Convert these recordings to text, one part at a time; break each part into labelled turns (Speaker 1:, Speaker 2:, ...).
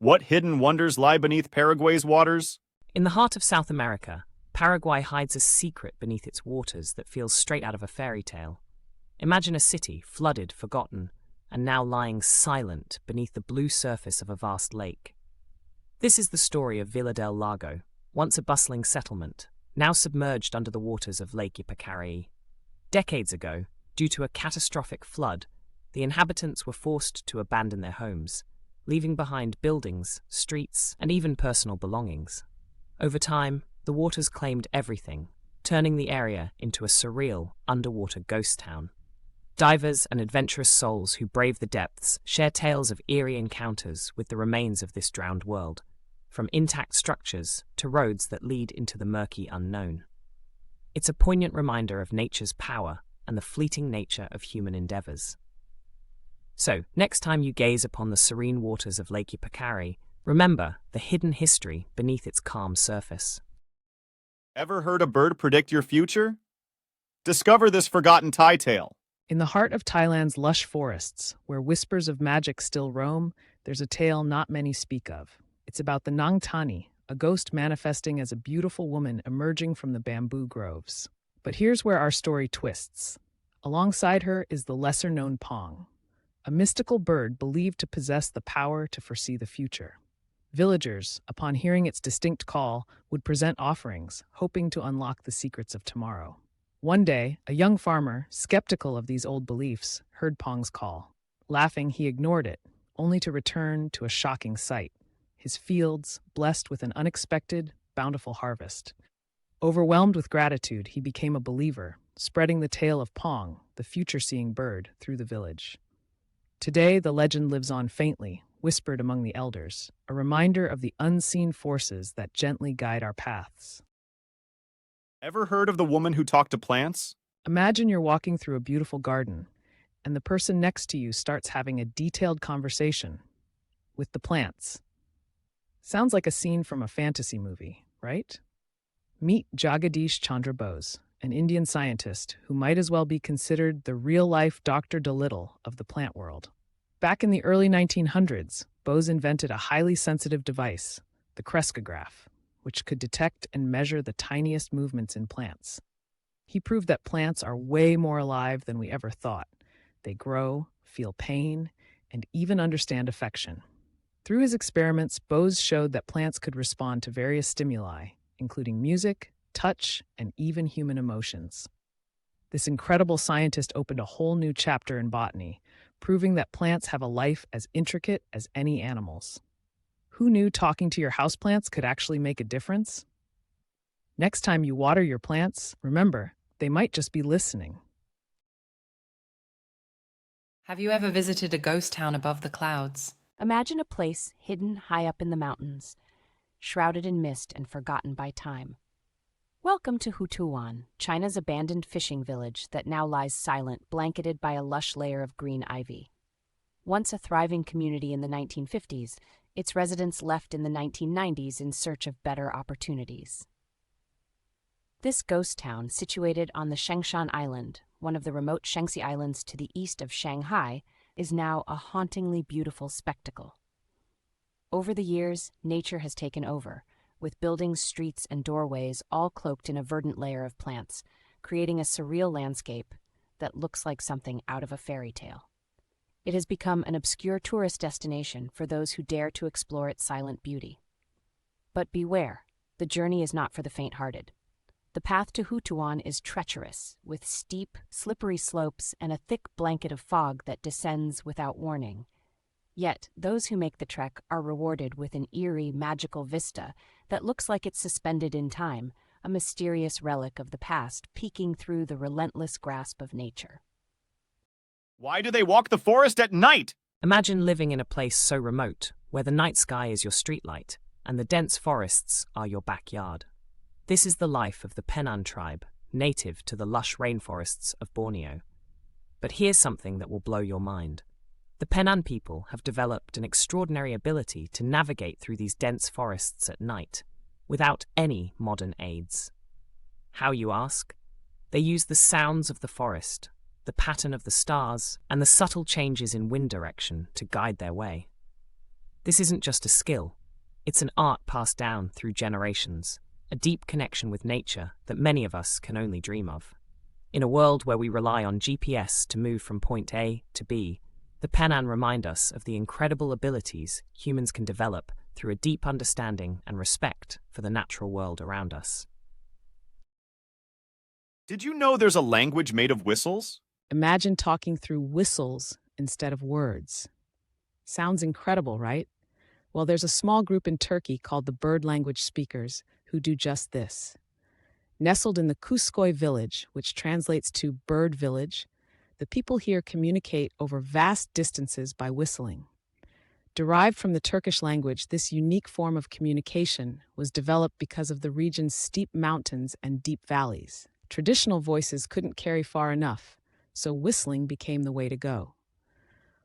Speaker 1: What hidden wonders lie beneath Paraguay's waters?
Speaker 2: In the heart of South America, Paraguay hides a secret beneath its waters that feels straight out of a fairy tale. Imagine a city flooded, forgotten, and now lying silent beneath the blue surface of a vast lake. This is the story of Villa del Lago, once a bustling settlement, now submerged under the waters of Lake Ipacaraí. Decades ago, due to a catastrophic flood, the inhabitants were forced to abandon their homes, leaving behind buildings, streets, and even personal belongings. Over time, the waters claimed everything, turning the area into a surreal, underwater ghost town. Divers and adventurous souls who brave the depths share tales of eerie encounters with the remains of this drowned world, from intact structures to roads that lead into the murky unknown. It's a poignant reminder of nature's power and the fleeting nature of human endeavors. So, next time you gaze upon the serene waters of Lake Ipacaraí, remember the hidden history beneath its calm surface.
Speaker 1: Ever heard a bird predict your future? Discover this forgotten Thai tale.
Speaker 3: In the heart of Thailand's lush forests, where whispers of magic still roam, there's a tale not many speak of. It's about the Nan Thani, a ghost manifesting as a beautiful woman emerging from the bamboo groves. But here's where our story twists. Alongside her is the lesser-known Pong, a mystical bird believed to possess the power to foresee the future. Villagers, upon hearing its distinct call, would present offerings, hoping to unlock the secrets of tomorrow. One day, a young farmer, skeptical of these old beliefs, heard Pong's call. Laughing, he ignored it, only to return to a shocking sight: his fields blessed with an unexpected, bountiful harvest. Overwhelmed with gratitude, he became a believer, spreading the tale of Pong, the future-seeing bird, through the village. Today, the legend lives on faintly, whispered among the elders, a reminder of the unseen forces that gently guide our paths.
Speaker 1: Ever heard of the woman who talked to plants?
Speaker 3: Imagine you're walking through a beautiful garden, and the person next to you starts having a detailed conversation with the plants. Sounds like a scene from a fantasy movie, right? Meet Jagadish Chandra Bose, an Indian scientist who might as well be considered the real-life Dr. Dolittle of the plant world. Back in the early 1900s, Bose invented a highly sensitive device, the crescograph, which could detect and measure the tiniest movements in plants. He proved that plants are way more alive than we ever thought. They grow, feel pain, and even understand affection. Through his experiments, Bose showed that plants could respond to various stimuli, including music, touch, and even human emotions. This incredible scientist opened a whole new chapter in botany, proving that plants have a life as intricate as any animals. Who knew talking to your houseplants could actually make a difference? Next time you water your plants, remember, they might just be listening.
Speaker 4: Have you ever visited a ghost town above the clouds?
Speaker 5: Imagine a place hidden high up in the mountains, shrouded in mist and forgotten by time. Welcome to Hutuan, China's abandoned fishing village that now lies silent, blanketed by a lush layer of green ivy. Once a thriving community in the 1950s, its residents left in the 1990s in search of better opportunities. This ghost town, situated on the Shengshan Island, one of the remote Shaanxi Islands to the east of Shanghai, is now a hauntingly beautiful spectacle. Over the years, nature has taken over, with buildings, streets, and doorways all cloaked in a verdant layer of plants, creating a surreal landscape that looks like something out of a fairy tale. It has become an obscure tourist destination for those who dare to explore its silent beauty. But beware, the journey is not for the faint-hearted. The path to Hutuan is treacherous, with steep, slippery slopes and a thick blanket of fog that descends without warning. Yet, those who make the trek are rewarded with an eerie, magical vista that looks like it's suspended in time, a mysterious relic of the past peeking through the relentless grasp of nature.
Speaker 1: Why do they walk the forest at night?
Speaker 2: Imagine living in a place so remote, where the night sky is your streetlight, and the dense forests are your backyard. This is the life of the Penan tribe, native to the lush rainforests of Borneo. But here's something that will blow your mind. The Penan people have developed an extraordinary ability to navigate through these dense forests at night, without any modern aids. How, you ask? They use the sounds of the forest, the pattern of the stars, and the subtle changes in wind direction to guide their way. This isn't just a skill, it's an art passed down through generations, a deep connection with nature that many of us can only dream of. In a world where we rely on GPS to move from point A to B, the penan remind us of the incredible abilities humans can develop through a deep understanding and respect for the natural world around us.
Speaker 1: Did you know there's a language made of whistles?
Speaker 3: Imagine talking through whistles instead of words. Sounds incredible, right? Well, there's a small group in Turkey called the bird language speakers who do just this. Nestled in the Kuskoy village, which translates to bird village, the people here communicate over vast distances by whistling. Derived from the Turkish language, this unique form of communication was developed because of the region's steep mountains and deep valleys. Traditional voices couldn't carry far enough, so whistling became the way to go.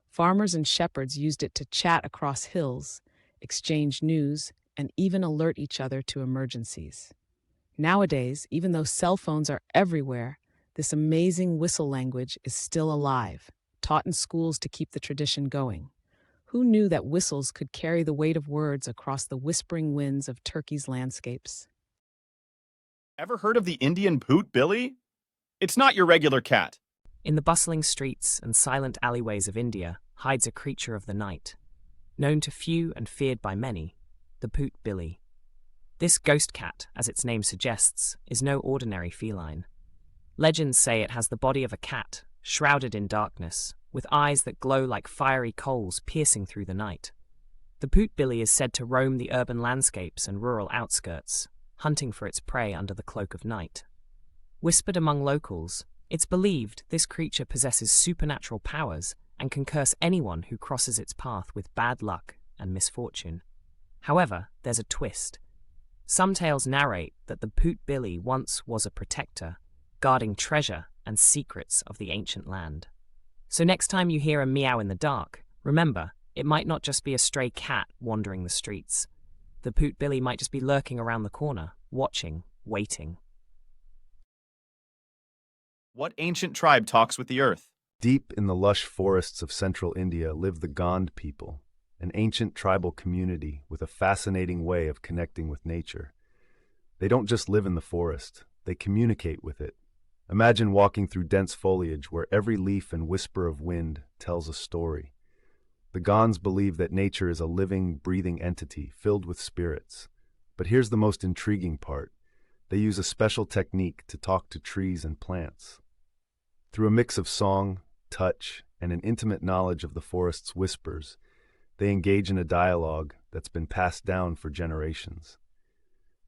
Speaker 3: Farmers and shepherds used it to chat across hills, exchange news, and even alert each other to emergencies. Nowadays, even though cell phones are everywhere, this amazing whistle language is still alive, taught in schools to keep the tradition going. Who knew that whistles could carry the weight of words across the whispering winds of Turkey's landscapes?
Speaker 1: Ever heard of the Indian poot billy? It's not your regular cat.
Speaker 2: In the bustling streets and silent alleyways of India hides a creature of the night. Known to few and feared by many, the poot billy. This ghost cat, as its name suggests, is no ordinary feline. Legends say it has the body of a cat, shrouded in darkness, with eyes that glow like fiery coals piercing through the night. The poot billy is said to roam the urban landscapes and rural outskirts, hunting for its prey under the cloak of night. Whispered among locals, it's believed this creature possesses supernatural powers and can curse anyone who crosses its path with bad luck and misfortune. However, there's a twist. Some tales narrate that the poot billy once was a protector, guarding treasure and secrets of the ancient land. So next time you hear a meow in the dark, remember, it might not just be a stray cat wandering the streets. The poot billy might just be lurking around the corner, watching, waiting.
Speaker 1: What ancient tribe talks with the earth?
Speaker 6: Deep in the lush forests of central India live the Gond people, an ancient tribal community with a fascinating way of connecting with nature. They don't just live in the forest, they communicate with it. Imagine walking through dense foliage where every leaf and whisper of wind tells a story. The Gonds believe that nature is a living, breathing entity filled with spirits. But here's the most intriguing part. They use a special technique to talk to trees and plants. Through a mix of song, touch, and an intimate knowledge of the forest's whispers, they engage in a dialogue that's been passed down for generations.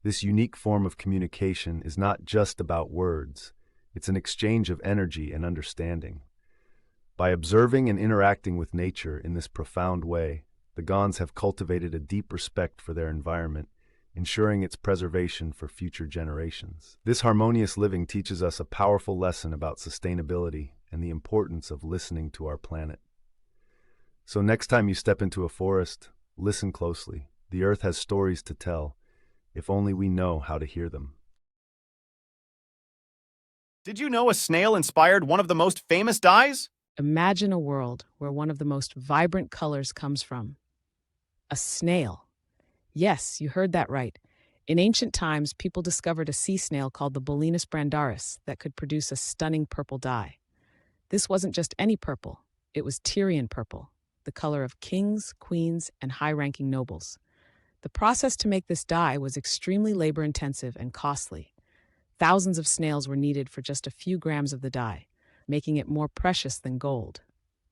Speaker 6: This unique form of communication is not just about words, it's an exchange of energy and understanding. By observing and interacting with nature in this profound way, the Gonds have cultivated a deep respect for their environment, ensuring its preservation for future generations. This harmonious living teaches us a powerful lesson about sustainability and the importance of listening to our planet. So next time you step into a forest, listen closely. The earth has stories to tell, if only we know how to hear them.
Speaker 1: Did you know a snail inspired one of the most famous dyes?
Speaker 3: Imagine a world where one of the most vibrant colors comes from a snail. Yes, you heard that right. In ancient times, people discovered a sea snail called the Bolinus brandaris that could produce a stunning purple dye. This wasn't just any purple, it was Tyrian purple, the color of kings, queens, and high-ranking nobles. The process to make this dye was extremely labor-intensive and costly. Thousands of snails were needed for just a few grams of the dye, making it more precious than gold.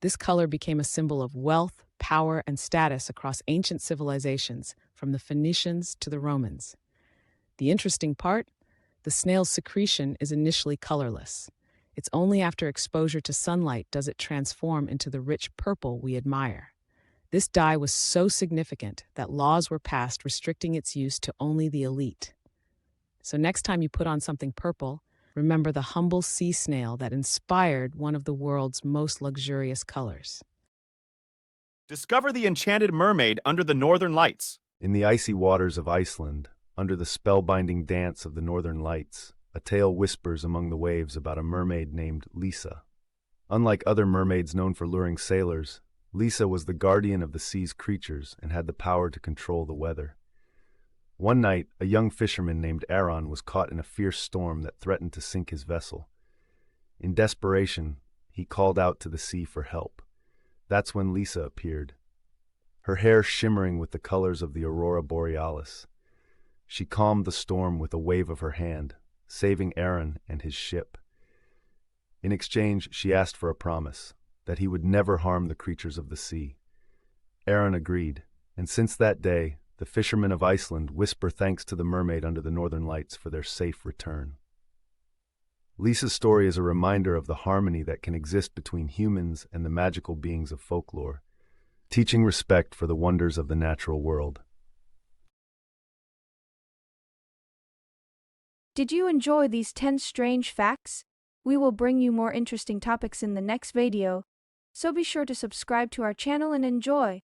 Speaker 3: This color became a symbol of wealth, power, and status across ancient civilizations, from the Phoenicians to the Romans. The interesting part? The snail's secretion is initially colorless. It's only after exposure to sunlight does it transform into the rich purple we admire. This dye was so significant that laws were passed restricting its use to only the elite. So next time you put on something purple, remember the humble sea snail that inspired one of the world's most luxurious colors.
Speaker 1: Discover the enchanted mermaid under the northern lights.
Speaker 6: In the icy waters of Iceland, under the spellbinding dance of the northern lights, a tale whispers among the waves about a mermaid named Lisa. Unlike other mermaids known for luring sailors, Lisa was the guardian of the sea's creatures and had the power to control the weather. One night, a young fisherman named Aaron was caught in a fierce storm that threatened to sink his vessel. In desperation, he called out to the sea for help. That's when Lisa appeared, her hair shimmering with the colors of the aurora borealis. She calmed the storm with a wave of her hand, saving Aaron and his ship. In exchange, she asked for a promise, that he would never harm the creatures of the sea. Aaron agreed, and since that day, the fishermen of Iceland whisper thanks to the mermaid under the northern lights for their safe return. Lisa's story is a reminder of the harmony that can exist between humans and the magical beings of folklore, teaching respect for the wonders of the natural world.
Speaker 7: Did you enjoy these 10 strange facts? We will bring you more interesting topics in the next video, so be sure to subscribe to our channel and enjoy.